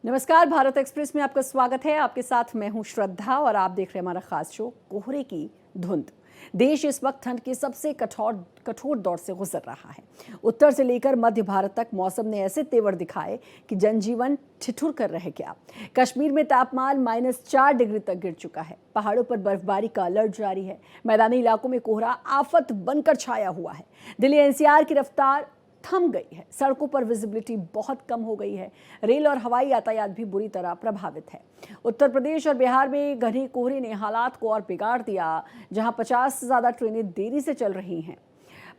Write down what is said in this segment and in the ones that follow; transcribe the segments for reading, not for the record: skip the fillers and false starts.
नमस्कार, भारत एक्सप्रेस में आपका स्वागत है। आपके साथ मैं हूं श्रद्धा और आप देख रहे हैं हमारा खास शो कोहरे की धुंध। देश इस वक्त ठंड के सबसे कठोर दौर से गुजर रहा है। उत्तर से लेकर मध्य भारत तक मौसम ने ऐसे तेवर दिखाए कि जनजीवन ठिठुर कर रह गया। कश्मीर में तापमान -4 डिग्री तक गिर चुका है। पहाड़ों पर बर्फबारी का अलर्ट जारी है। मैदानी इलाकों में कोहरा आफत बनकर छाया हुआ है। दिल्ली एनसीआर की रफ्तार थम गई है। सड़कों पर विजिबिलिटी बहुत कम हो गई है। रेल और हवाई यातायात भी बुरी तरह प्रभावित है। उत्तर प्रदेश और बिहार में घने कोहरे ने हालात को और बिगाड़ दिया, जहां 50 से ज्यादा ट्रेनें देरी से चल रही हैं।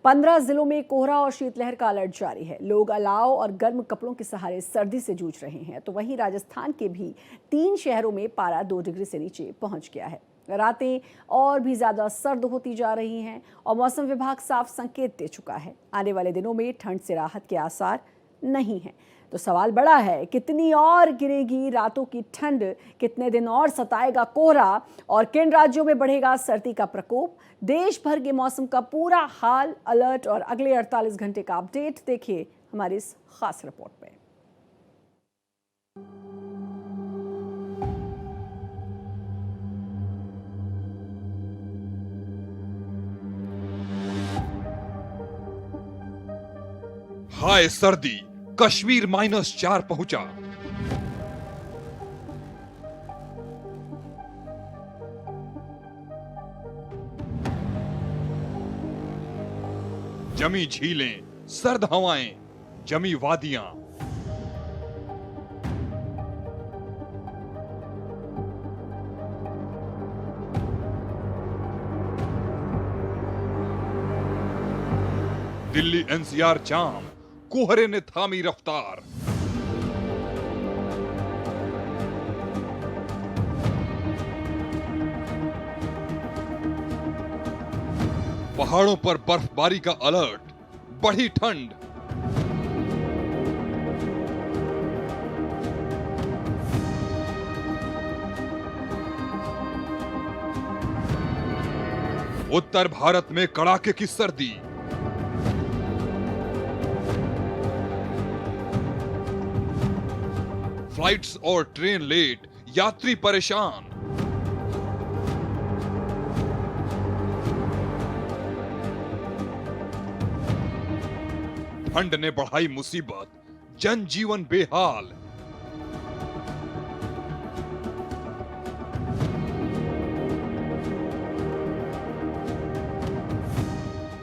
15 जिलों में कोहरा और शीतलहर का अलर्ट जारी है। लोग अलाव और गर्म कपड़ों के सहारे सर्दी से जूझ रहे हैं। तो वहीं राजस्थान के भी 3 शहरों में पारा 2 डिग्री से नीचे पहुंच गया है। रातें और भी ज्यादा सर्द होती जा रही हैं और मौसम विभाग साफ संकेत दे चुका है, आने वाले दिनों में ठंड से राहत के आसार नहीं हैं। तो सवाल बड़ा है, कितनी और गिरेगी रातों की ठंड, कितने दिन और सताएगा कोहरा और किन राज्यों में बढ़ेगा सर्दी का प्रकोप। देश भर के मौसम का पूरा हाल, अलर्ट और अगले 48 घंटे का अपडेट देखिए हमारी इस खास रिपोर्ट में। हाय सर्दी, कश्मीर -4 पहुंचा। जमी झीलें, सर्द हवाएं, जमी वादियां। दिल्ली एनसीआर जाम, कोहरे ने थामी रफ्तार। पहाड़ों पर बर्फबारी का अलर्ट, बढ़ी ठंड। उत्तर भारत में कड़ाके की सर्दी। फ्लाइट्स और ट्रेन लेट, यात्री परेशान। ठंड ने बढ़ाई मुसीबत, जनजीवन बेहाल।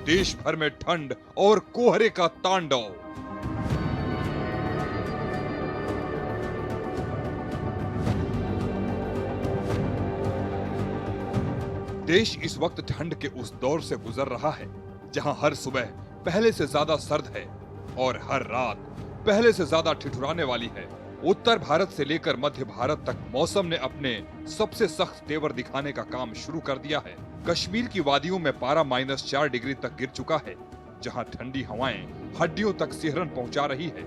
देश भर में ठंड और कोहरे का तांडव। देश इस वक्त ठंड के उस दौर से गुजर रहा है जहां हर सुबह पहले से ज्यादा सर्द है और हर रात पहले से ज्यादा ठिठुराने वाली है। उत्तर भारत से लेकर मध्य भारत तक मौसम ने अपने सबसे सख्त तेवर दिखाने का काम शुरू कर दिया है। कश्मीर की वादियों में पारा -4 डिग्री तक गिर चुका है, जहां ठंडी हवाएं हड्डियों तक सिहरन पहुंचा रही है।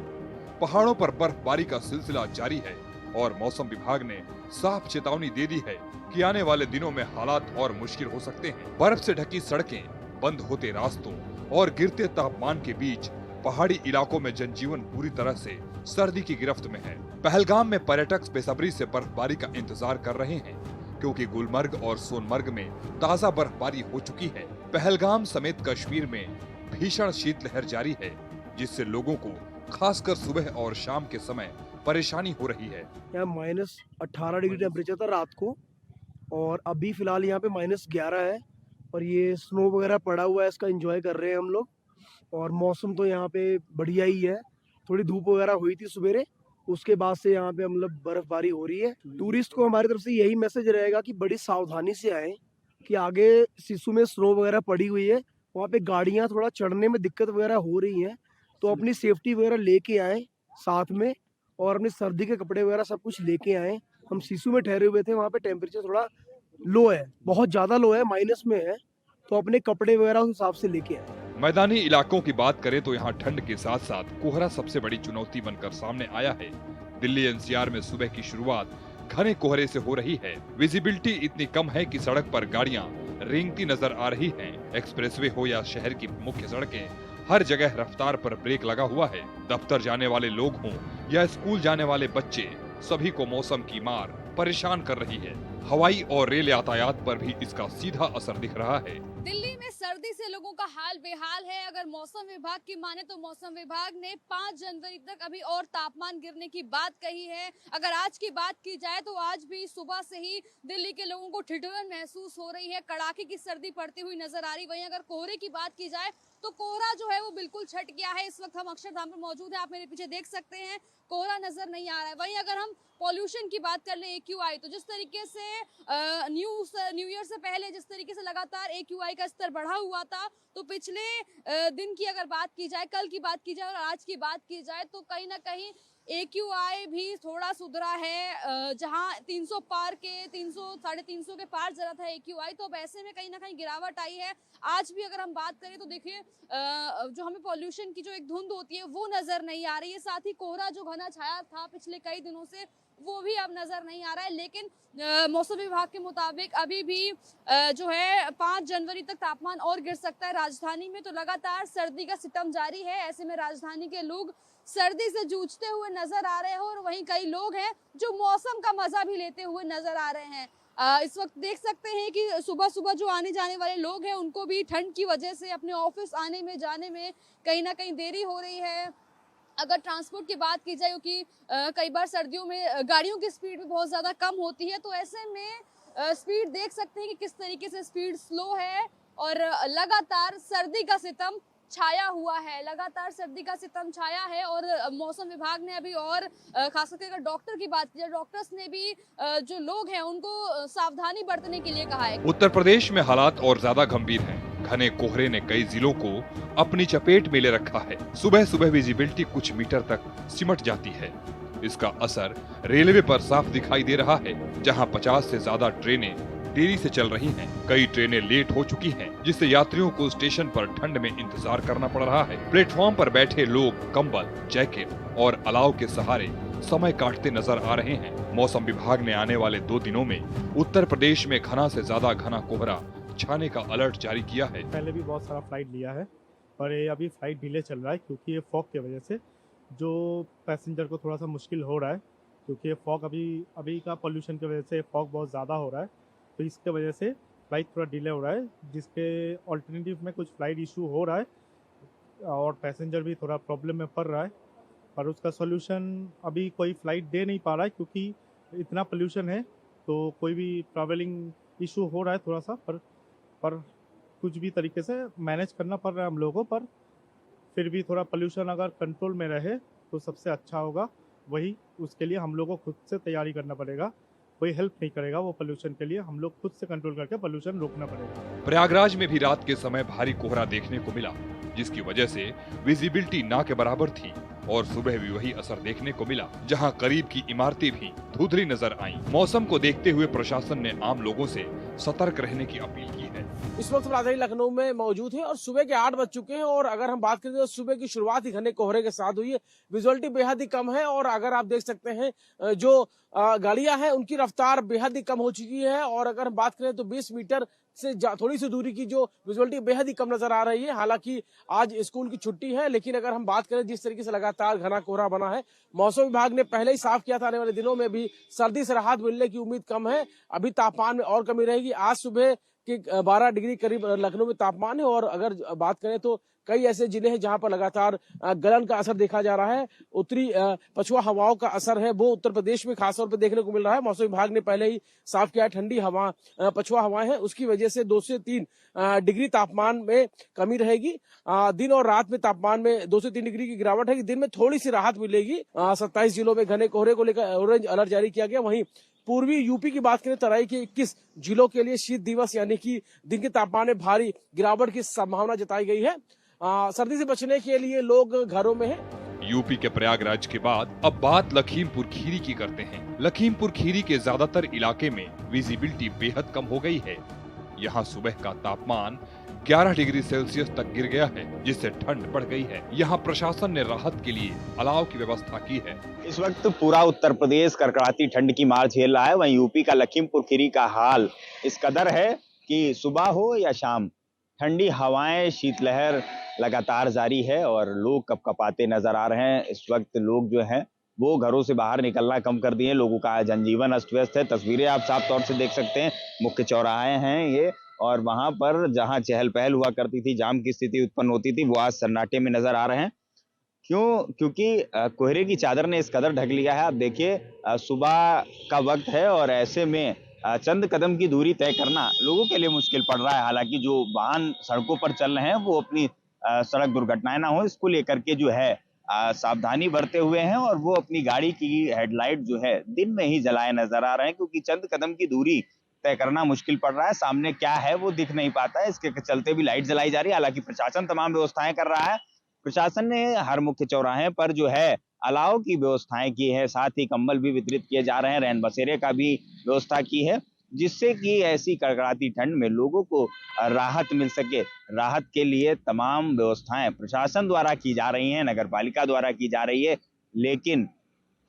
पहाड़ों पर बर्फबारी का सिलसिला जारी है और मौसम विभाग ने साफ चेतावनी दे दी है कि आने वाले दिनों में हालात और मुश्किल हो सकते हैं। बर्फ से ढकी सड़कें, बंद होते रास्तों और गिरते तापमान के बीच पहाड़ी इलाकों में जनजीवन पूरी तरह से सर्दी की गिरफ्त में है। पहलगाम में पर्यटक बेसब्री से बर्फबारी का इंतजार कर रहे हैं, क्योंकि गुलमर्ग और सोनमर्ग में ताजा बर्फबारी हो चुकी है। पहलगाम समेत कश्मीर में भीषण शीतलहर जारी है, जिससे लोगों को खासकर सुबह और शाम के समय परेशानी हो रही है। यहाँ -18 डिग्री टेम्परेचर था रात को और अभी फिलहाल यहाँ पे -11 है और ये स्नो वगैरह पड़ा हुआ है, इसका एंजॉय कर रहे हैं हम लोग। और मौसम तो यहाँ पे बढ़िया ही है। थोड़ी धूप वगैरह हुई थी सवेरे, उसके बाद से यहाँ पे मतलब बर्फबारी हो रही है। टूरिस्ट को हमारी तरफ से यही मैसेज रहेगा कि बड़ी सावधानी से आए, कि आगे सिसु में स्नो वगैरह पड़ी हुई है, वहाँ पे गाड़ियाँ थोड़ा चढ़ने में दिक्कत वगैरह हो रही हैं, तो अपनी सेफ्टी वगैरह लेके आए साथ में और अपने सर्दी के कपड़े वगैरह सब कुछ लेके आए। हम सिसु में ठहरे हुए थे, वहाँ पे टेम्परेचर थोड़ा लो है, बहुत ज़्यादा लो है, माइनस में है, तो अपने कपड़े वगैरह उस हिसाब से लेके आए। मैदानी इलाकों की बात करें तो यहाँ ठंड के साथ साथ कोहरा सबसे बड़ी चुनौती बनकर सामने आया है। दिल्ली एनसीआर में सुबह की शुरुआत घने कोहरे से हो रही है। विजिबिलिटी इतनी कम है कि सड़क पर गाड़ियां रेंगती नजर आ रही हैं। एक्सप्रेसवे हो या शहर की मुख्य सड़कें, हर जगह रफ्तार पर ब्रेक लगा हुआ है। दफ्तर जाने वाले लोग हों या स्कूल जाने वाले बच्चे, सभी को मौसम की मार परेशान कर रही है। हवाई और रेल यातायात पर भी इसका सीधा असर दिख रहा है। दिल्ली में सर्दी से लोगों का हाल बेहाल है। अगर मौसम विभाग की माने तो मौसम विभाग ने 5 जनवरी तक अभी और तापमान गिरने की बात कही है। अगर आज की बात की जाए तो आज भी सुबह से ही दिल्ली के लोगों को ठिठुरन महसूस हो रही है, कड़ाके की सर्दी पड़ती हुई नजर आ रही। वहीं अगर कोहरे की बात की जाए तो कोहरा जो है वो बिल्कुल छट गया है। इस वक्त हम अक्षरधाम पर मौजूद है, आप मेरे पीछे देख सकते हैं, कोहरा नजर नहीं आ रहा है। वहीं अगर हम पॉल्यूशन की बात कर ले AQI, तो जिस तरीके से न्यू ईयर से पहले जिस तरीके से लगातार AQI का स्तर बढ़ा हुआ था, तो पिछले दिन की अगर बात की जाए, कल की बात की जाए और आज की बात की जाए तो कहीं ना कहीं AQI भी थोड़ा सुधरा है। जहां 300 पार के 300 350 के पार जरा था AQI, तो अब ऐसे में कहीं ना कहीं गिरावट आई है। आज भी अगर हम बात करें तो देखिए जो हमें पॉल्यूशन की जो एक धुंध होती है वो नजर नहीं आ रही है। साथ ही कोहरा जो घना छाया था पिछले कई दिनों से वो भी अब नजर नहीं आ रहा है। लेकिन मौसम विभाग के मुताबिक अभी भी जो है 5 जनवरी तक तापमान और गिर सकता है राजधानी में। तो लगातार सर्दी का सितम जारी है। ऐसे में राजधानी के लोग सर्दी से जूझते हुए नजर आ रहे हैं और वहीं कई लोग हैं जो मौसम का मजा भी लेते हुए नजर आ रहे हैं। इस वक्त देख सकते हैं कि सुबह सुबह जो आने जाने वाले लोग हैं उनको भी ठंड की वजह से अपने ऑफिस आने में जाने में कहीं ना कहीं देरी हो रही है। अगर ट्रांसपोर्ट की बात की जाए, क्योंकि कई बार सर्दियों में गाड़ियों की स्पीड भी बहुत ज़्यादा कम होती है, तो ऐसे में स्पीड देख सकते हैं कि किस तरीके से स्पीड स्लो है और लगातार सर्दी का सितम छाया हुआ है। लगातार सर्दी का सितम छाया है और मौसम विभाग ने अभी और खास करके अगर डॉक्टर की बात की जाए, डॉक्टर्स ने भी जो लोग हैं उनको सावधानी बरतने के लिए कहा है। उत्तर प्रदेश में हालात और ज्यादा गंभीर हैं। घने कोहरे ने कई जिलों को अपनी चपेट में ले रखा है। सुबह सुबह विजिबिलिटी कुछ मीटर तक सिमट जाती है। इसका असर रेलवे पर साफ दिखाई दे रहा है, जहां 50 से ज्यादा ट्रेनें देरी से चल रही हैं। कई ट्रेनें लेट हो चुकी हैं, जिससे यात्रियों को स्टेशन पर ठंड में इंतजार करना पड़ रहा है। प्लेटफॉर्म पर बैठे लोग कंबल, जैकेट और अलाव के सहारे समय काटते नजर आ रहे हैं। मौसम विभाग ने आने वाले 2 दिनों में उत्तर प्रदेश में घना से ज्यादा घना कोहरा छाने का अलर्ट जारी किया है। पहले भी बहुत सारा फ्लाइट लिया है और ये अभी फ्लाइट डिले चल रहा है क्योंकि ये फॉग की वजह से जो पैसेंजर को थोड़ा सा मुश्किल हो रहा है, क्योंकि ये फॉग अभी का पोल्यूशन की वजह से फॉग बहुत ज़्यादा हो रहा है, तो इसके वजह से फ्लाइट थोड़ा डिले हो रहा है, जिसके ऑल्टरनेटिव में कुछ फ्लाइट इशू हो रहा है और पैसेंजर भी थोड़ा प्रॉब्लम में पड़ रहा है। पर उसका सोल्यूशन अभी कोई फ्लाइट दे नहीं पा रहा है क्योंकि इतना पोल्यूशन है, तो कोई भी ट्रैवलिंग इशू हो रहा है थोड़ा सा, पर कुछ भी तरीके से मैनेज करना पड़ रहा है हम लोगों को। पर फिर भी थोड़ा पोल्यूशन अगर कंट्रोल में रहे तो सबसे अच्छा होगा। वही उसके लिए हम लोगों को खुद से तैयारी करना पड़ेगा, कोई हेल्प नहीं करेगा वो पोल्यूशन के लिए, हम लोग खुद से कंट्रोल करके पोल्यूशन रोकना पड़ेगा। प्रयागराज में भी रात के समय भारी कोहरा देखने को मिला, जिसकी वजह से विजिबिलिटी ना के बराबर थी और सुबह भी वही असर देखने को मिला, जहां करीब की इमारतें भी धुंधली नजर आईं। मौसम को देखते हुए प्रशासन ने आम लोगों से सतर्क रहने की अपील की है। इस वक्त राजधानी लखनऊ में मौजूद है और सुबह के 8 बज चुके हैं और अगर हम बात करें तो सुबह की शुरुआत ही घने कोहरे के साथ हुई है। विजुअलिटी बेहद ही कम है और अगर आप देख सकते हैं जो गाड़ियां हैं उनकी रफ्तार बेहद ही कम हो चुकी है और अगर हम बात करें तो 20 मीटर से थोड़ी सी दूरी की जो विजुअलिटी बेहद ही कम नजर आ रही है। हालांकि आज स्कूल की छुट्टी है, लेकिन अगर हम बात करें जिस तरीके से लगातार घना कोहरा बना है, मौसम विभाग ने पहले ही साफ किया था आने वाले दिनों में भी सर्दी से राहत मिलने की उम्मीद कम है। अभी तापमान में और कमी रहेगी। आज सुबह के 12 डिग्री करीब लखनऊ में तापमान है और अगर बात करें तो कई ऐसे जिले हैं जहां पर लगातार गलन का असर देखा जा रहा है। उत्तरी पछुआ हवाओं का असर है वो उत्तर प्रदेश में खासतौर पर देखने को मिल रहा है। मौसम विभाग ने पहले ही साफ किया है, ठंडी हवा पछुआ हवाएं हैं, उसकी वजह से 2 से 3 डिग्री तापमान में कमी रहेगी। दिन और रात में तापमान में 2 से 3 डिग्री की गिरावट है। दिन में थोड़ी सी राहत मिलेगी। 27 जिलों में घने कोहरे को लेकर ऑरेंज अलर्ट जारी किया गया। वहीं पूर्वी यूपी की बात करें, तराई के 21 जिलों के लिए शीत दिवस यानी कि दिन के तापमान में भारी गिरावट की संभावना जताई गई है। सर्दी से बचने के लिए लोग घरों में हैं। यूपी के प्रयागराज के बाद अब बात लखीमपुर खीरी की करते हैं। लखीमपुर खीरी के ज्यादातर इलाके में विजिबिलिटी बेहद कम हो गई है। यहाँ सुबह का तापमान 11 डिग्री सेल्सियस तक गिर गया है, जिससे ठंड बढ़ गई है। यहाँ प्रशासन ने राहत के लिए अलाव की व्यवस्था की है। इस वक्त पूरा उत्तर प्रदेश कड़कड़ाती ठंड की मार झेल रहा है। वहीं यूपी का लखीमपुर खीरी का हाल इस कदर है कि सुबह हो या शाम ठंडी हवाएं, शीतलहर लगातार जारी है और लोग कपकपाते नजर आ रहे हैं। इस वक्त लोग जो हैं वो घरों से बाहर निकलना कम कर दिए। लोगों का जनजीवन अस्त व्यस्त है। तस्वीरें आप साफ तौर से देख सकते हैं। मुख्य चौराहे हैं ये, और वहां पर जहां चहल पहल हुआ करती थी, जाम की स्थिति उत्पन्न होती थी, वो आज सन्नाटे में नजर आ रहे हैं। क्योंकि कोहरे की चादर ने इस कदर ढक लिया है। आप देखिए, सुबह का वक्त है और ऐसे में चंद कदम की दूरी तय करना लोगों के लिए मुश्किल पड़ रहा है। हालांकि जो वाहन सड़कों पर चल रहे हैं वो अपनी सड़क दुर्घटनाएं ना हो इसको लेकर के जो है सावधानी बरते हुए हैं, और वो अपनी गाड़ी की हेडलाइट जो है दिन में ही जलाए नजर आ रहे हैं, क्योंकि चंद कदम की दूरी तय करना मुश्किल पड़ रहा है। सामने क्या है वो दिख नहीं पाता है, इसके चलते भी लाइट जलाई जा रही है। हालांकि प्रशासन तमाम व्यवस्थाएं कर रहा है। प्रशासन ने हर मुख्य चौराहे पर जो है अलाव की व्यवस्थाएं की है, साथ ही कंबल भी वितरित किए जा रहे हैं, रैन बसेरे का भी व्यवस्था की है, जिससे कि ऐसी कड़कड़ाती ठंड में लोगों को राहत मिल सके। राहत के लिए तमाम व्यवस्थाएं प्रशासन द्वारा की जा रही हैं, नगर पालिका द्वारा की जा रही है, लेकिन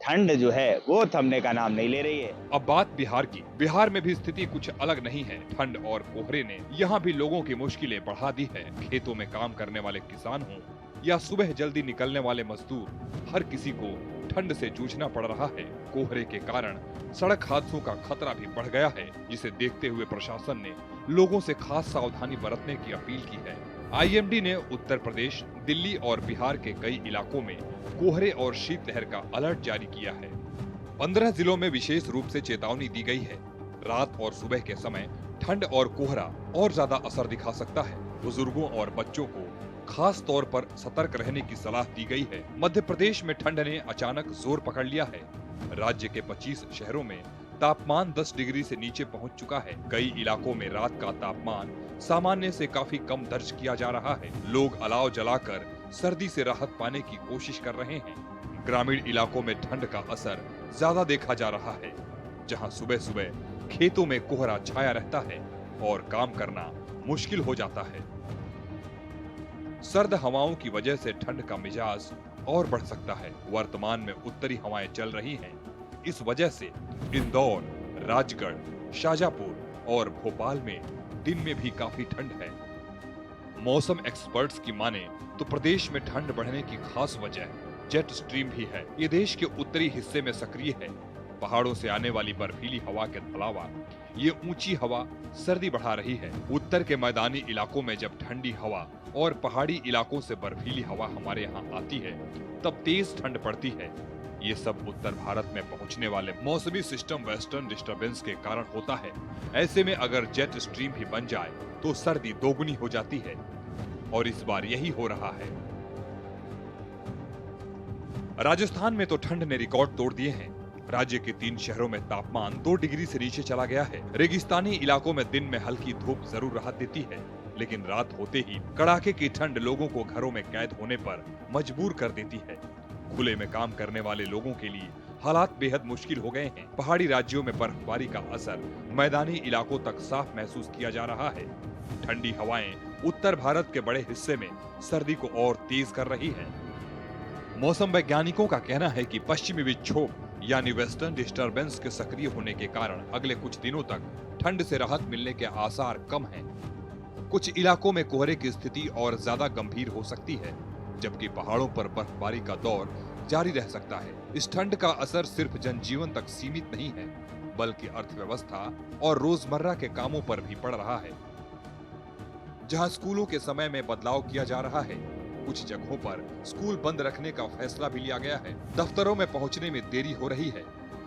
ठंड जो है वो थमने का नाम नहीं ले रही है। अब बात बिहार की। बिहार में भी स्थिति कुछ अलग नहीं है। ठंड और कोहरे ने यहाँ भी लोगों की मुश्किलें बढ़ा दी है। खेतों में काम करने वाले किसान हों या सुबह जल्दी निकलने वाले मजदूर, हर किसी को ठंड से जूझना पड़ रहा है। कोहरे के कारण सड़क हादसों का खतरा भी बढ़ गया है, जिसे देखते हुए प्रशासन ने लोगों से खास सावधानी बरतने की अपील की है। आईएमडी ने उत्तर प्रदेश, दिल्ली और बिहार के कई इलाकों में कोहरे और शीतलहर का अलर्ट जारी किया है। 15 जिलों में विशेष रूप से चेतावनी दी गई है। रात और सुबह के समय ठंड और कोहरा और ज्यादा असर दिखा सकता है। बुजुर्गों और बच्चों को खास तौर पर सतर्क रहने की सलाह दी गई है। मध्य प्रदेश में ठंड ने अचानक जोर पकड़ लिया है। राज्य के 25 शहरों में तापमान 10 डिग्री से नीचे पहुंच चुका है। कई इलाकों में रात का तापमान सामान्य से काफी कम दर्ज किया जा रहा है। लोग अलाव जलाकर सर्दी से राहत पाने की कोशिश कर रहे हैं। ग्रामीण इलाकों में ठंड का असर ज्यादा देखा जा रहा है, जहां सुबह सुबह खेतों में कोहरा छाया रहता है और काम करना मुश्किल हो जाता है। सर्द हवाओं की वजह से ठंड का मिजाज और बढ़ सकता है। वर्तमान में उत्तरी हवाएं चल रही हैं। इस वजह से इंदौर, राजगढ़, शाजापुर और भोपाल में दिन में भी काफी ठंड है। मौसम एक्सपर्ट्स की माने तो प्रदेश में ठंड बढ़ने की खास वजह जेट स्ट्रीम भी है। ये देश के उत्तरी हिस्से में सक्रिय है। पहाड़ों से आने वाली बर्फीली हवा के अलावा ये ऊंची हवा सर्दी बढ़ा रही है। उत्तर के मैदानी इलाकों में जब ठंडी हवा और पहाड़ी इलाकों से बर्फीली हवा हमारे यहाँ आती है, तब तेज ठंड पड़ती है। ये सब उत्तर भारत में पहुँचने वाले मौसमी सिस्टम वेस्टर्न डिस्टरबेंस के कारण होता है। ऐसे में अगर जेट स्ट्रीम भी बन जाए तो सर्दी दोगुनी हो जाती है, और इस बार यही हो रहा है। राजस्थान में तो ठंड ने रिकॉर्ड तोड़ दिए हैं। राज्य के 3 शहरों में तापमान 2 डिग्री से नीचे चला गया है। रेगिस्तानी इलाकों में दिन में हल्की धूप जरूर राहत देती है, लेकिन रात होते ही कड़ाके की ठंड लोगों को घरों में कैद होने पर मजबूर कर देती है। खुले में काम करने वाले लोगों के लिए हालात बेहद मुश्किल हो गए हैं। पहाड़ी राज्यों में बर्फबारी का असर मैदानी इलाकों तक साफ महसूस किया जा रहा है। ठंडी हवाएं उत्तर भारत के बड़े हिस्से में सर्दी को और तेज कर रही है। मौसम वैज्ञानिकों का कहना है कि पश्चिमी विक्षोभ यानी वेस्टर्न डिस्टरबेंस के सक्रिय होने के कारण अगले कुछ दिनों तक ठंड से राहत मिलने के आसार कम हैं। कुछ इलाकों में कोहरे की स्थिति और ज्यादा गंभीर हो सकती है, जबकि पहाड़ों पर बर्फबारी का दौर जारी रह सकता है। इस ठंड का असर सिर्फ जनजीवन तक सीमित नहीं है, बल्कि अर्थव्यवस्था और रोजमर्रा के कामों पर भी पड़ रहा है। जहां स्कूलों के समय में बदलाव किया जा रहा है, कुछ जगहों पर स्कूल बंद रखने का फैसला भी लिया गया है। दफ्तरों में पहुंचने में देरी हो रही है।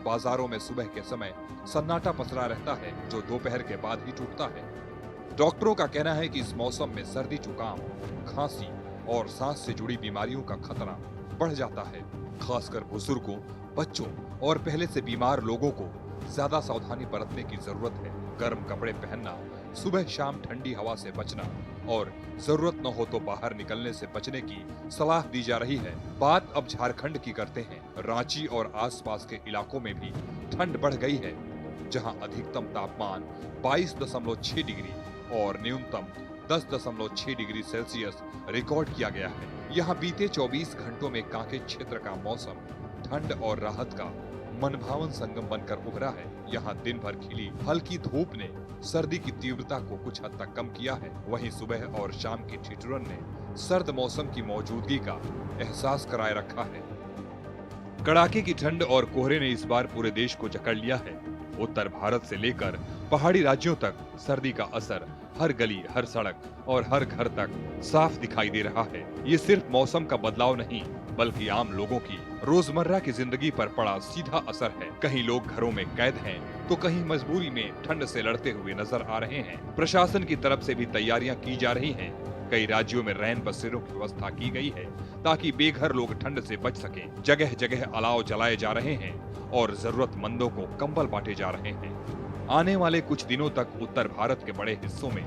बाजारों में सुबह के समय सन्नाटा पसरा रहता है, जो दोपहर के बाद ही टूटता है। डॉक्टरों का कहना है कि इस मौसम में सर्दी, जुकाम, खांसी और सांस से जुड़ी बीमारियों का खतरा बढ़ जाता है। खासकर बुजुर्गों, बच्चों और पहले से बीमार लोगों को ज्यादा सावधानी बरतने की जरूरत है। गर्म कपड़े पहनना, सुबह शाम ठंडी हवा से बचना और जरूरत न हो तो बाहर निकलने से बचने की सलाह दी जा रही है। बात अब झारखंड की करते हैं। रांची और आसपास के इलाकों में भी ठंड बढ़ गई है, जहां अधिकतम तापमान 22.6 डिग्री और न्यूनतम 10.6 डिग्री सेल्सियस रिकॉर्ड किया गया है। यहाँ बीते 24 घंटों में कांके क्षेत्र का मौसम ठंड और राहत का मनभावन संगम बनकर उभरा है। यहाँ दिन भर खिली हल्की धूप ने सर्दी की तीव्रता को कुछ हद तक कम किया है। वहीं सुबह और शाम की ठिठुरन ने सर्द मौसम की मौजूदगी का एहसास कराए रखा है। कड़ाके की ठंड और कोहरे ने इस बार पूरे देश को जकड़ लिया है। उत्तर भारत से लेकर पहाड़ी राज्यों तक सर्दी का असर हर गली, हर सड़क और हर घर तक साफ दिखाई दे रहा है। ये सिर्फ मौसम का बदलाव नहीं, बल्कि आम लोगों की रोजमर्रा की जिंदगी पर पड़ा सीधा असर है। कहीं लोग घरों में कैद हैं, तो कहीं मजबूरी में ठंड से लड़ते हुए नजर आ रहे हैं। प्रशासन की तरफ से भी तैयारियां की जा रही हैं। कई राज्यों में रैन बसेरों की व्यवस्था की गई है ताकि बेघर लोग ठंड से बच सकें। जगह जगह अलाव जलाए जा रहे हैं और जरूरतमंदों को कंबल बांटे जा रहे हैं। आने वाले कुछ दिनों तक उत्तर भारत के बड़े हिस्सों में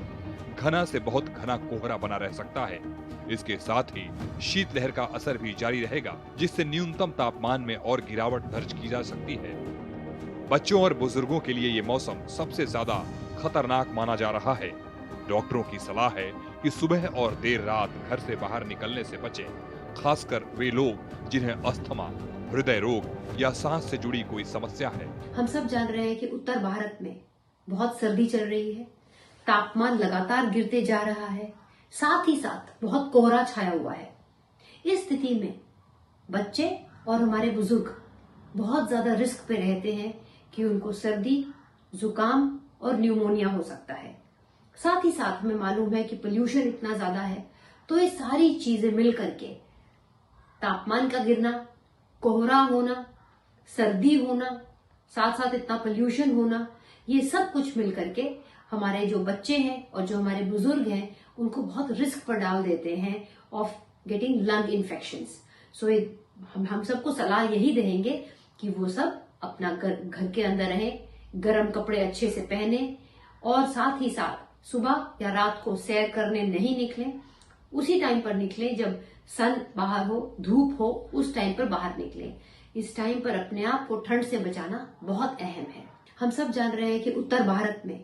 घना से बहुत घना कोहरा बना रह सकता है। इसके साथ ही शीतलहर का असर भी जारी रहेगा, जिससे न्यूनतम तापमान में और गिरावट दर्ज की जा सकती है। बच्चों और बुजुर्गों के लिए ये मौसम सबसे ज्यादा खतरनाक माना जा रहा है। डॉक्टरों की सलाह है कि सुबह और देर रात घर से बाहर निकलने से बचें, खासकर वे लोग जिन्हें अस्थमा, हृदय रोग या सांस से जुड़ी कोई समस्या है। हम सब जान रहे हैं कि उत्तर भारत में बहुत सर्दी चल रही है, तापमान लगातार गिरते जा रहा है, साथ ही साथ बहुत कोहरा छाया हुआ है। इस स्थिति में बच्चे और हमारे बुजुर्ग बहुत ज्यादा रिस्क पे रहते हैं कि उनको सर्दी, जुकाम और न्यूमोनिया हो सकता है। साथ ही साथ हमें मालूम है कि पोल्यूशन इतना ज्यादा है, तो ये सारी चीजें मिल करके तापमान का गिरना, कोहरा होना, सर्दी होना, साथ साथ इतना पोल्यूशन होना, ये सब कुछ मिल करके हमारे जो बच्चे हैं और जो हमारे बुजुर्ग हैं उनको बहुत रिस्क पर डाल देते हैं ऑफ गेटिंग लंग इन्फेक्शंस। सो हम सबको सलाह यही देंगे कि वो सब अपना घर के अंदर रहें, गर्म कपड़े अच्छे से पहने और साथ ही साथ सुबह या रात को सैर करने नहीं निकलें। उसी टाइम पर निकलें जब सन बाहर हो, धूप हो, उस टाइम पर बाहर निकलें। इस टाइम पर अपने आप को ठंड से बचाना बहुत अहम है। हम सब जान रहे हैं कि उत्तर भारत में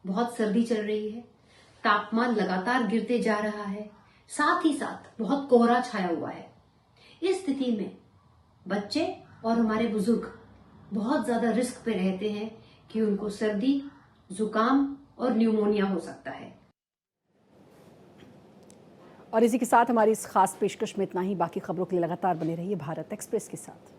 बहुत सर्दी चल रही है, तापमान लगातार गिरते जा रहा है, साथ ही साथ बहुत कोहरा छाया हुआ है। इस स्थिति में बच्चे और हमारे बुजुर्ग बहुत ज्यादा रिस्क पे रहते हैं कि उनको सर्दी, जुकाम और न्यूमोनिया हो सकता है। और इसी के साथ हमारी इस खास पेशकश में इतना ही। बाकी खबरों के लिए लगातार बने रहिए भारत एक्सप्रेस के साथ।